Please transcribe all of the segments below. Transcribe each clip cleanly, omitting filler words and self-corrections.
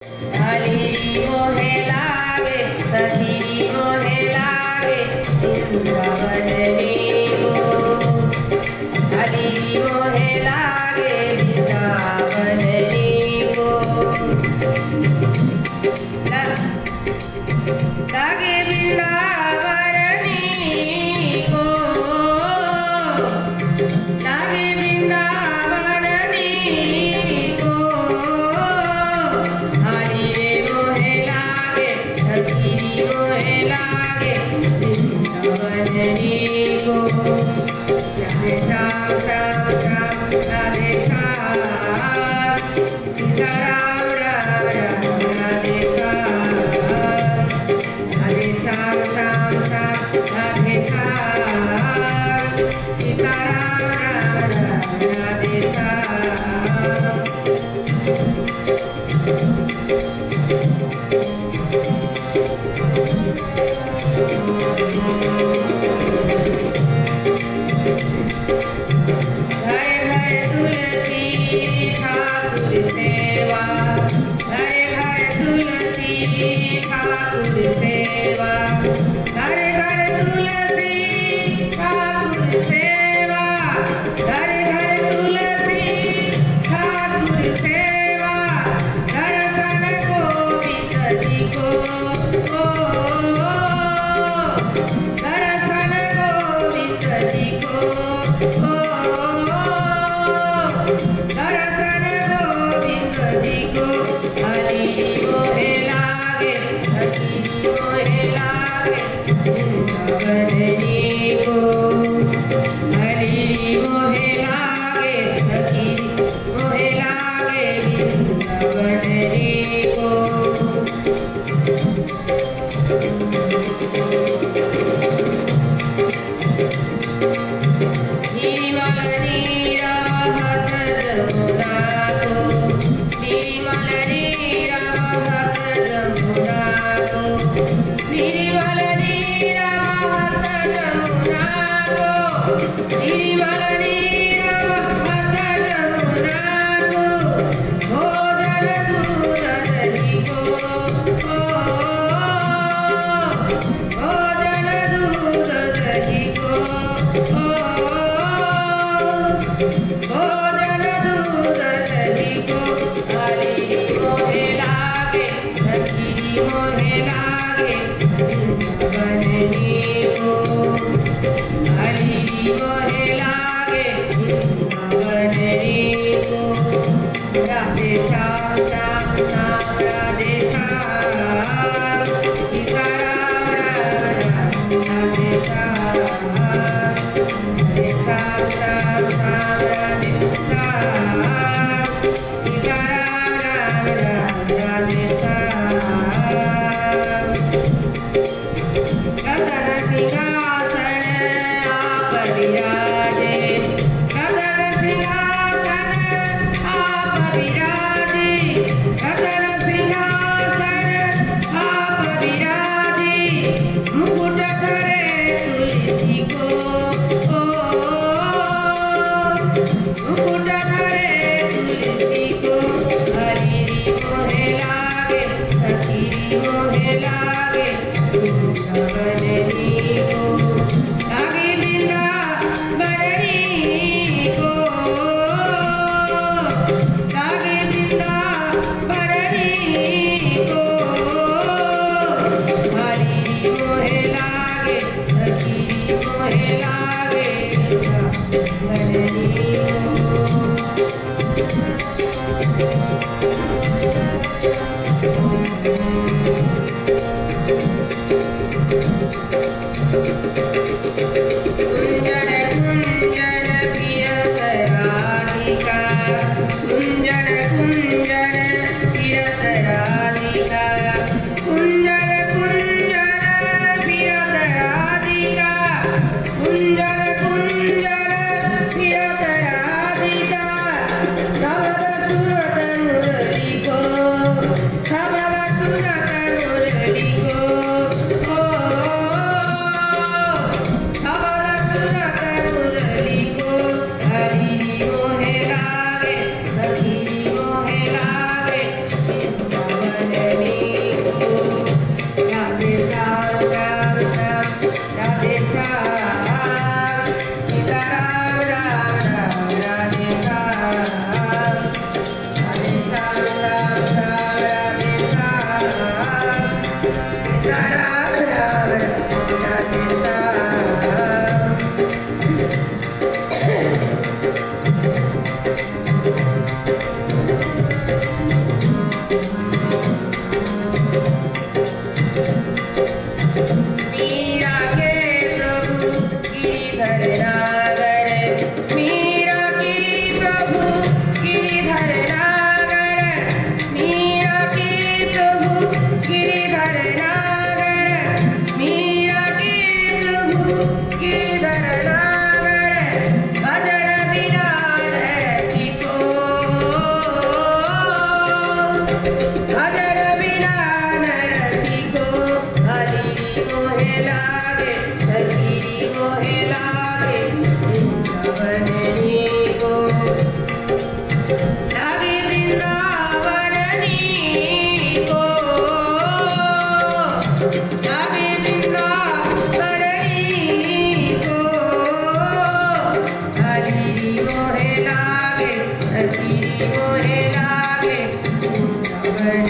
हरी मोहे लागे सखी मोहे लागे वृंदावन को हरी मोहे लागे वृंदावन को लागे वृंदावन को लागे वृंदावन को हरी मोहे लागे सखी मोहे लागे वृंदावन को राधे श्याम श्याम श्याम राधे श्याम सीताराम राम राम राधे श्याम राधे श्याम श्याम श्याम राधे श्याम सीताराम राम राम राधे श्याम घरे घरे तुलसी ठाकुर सेवा घरे घरे तुलसी ठाकुर सेवा घरे घरे तुलसी ठाकुर सेवा घरे घरे तुलसी ठाकुर सेवा दर्शन गोविंद जी को दर्शन गोविंद जी को दर्शन गोविंद जी को हरी मोहे लागे सखी मोहे लागे वृंदावन को हरी मोहे लागे सखी मोहे लागे वृंदावन को निर्मल नीरवहत जमुना को निर्मल नीरवहत जमुना को निर्मल नीरवहत जमुना को निर्मल नीरवहत जमुना को भोजन दूध दही को भोजन दूध दही को भोजन दूध दही को हरी मोहे लागे सखी मोहे लागे वृंदावन को हरी मोहे लागे वृंदावन को राधे श्याम श्याम श्याम राधे श्याम सीताराम राम राम राधे श्याम श्याम श्याम श्याम राधे श्याम सीताराम राम राम राधे श्याम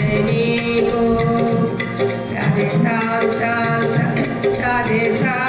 सैनिको राधे साधु साधु साधे साधु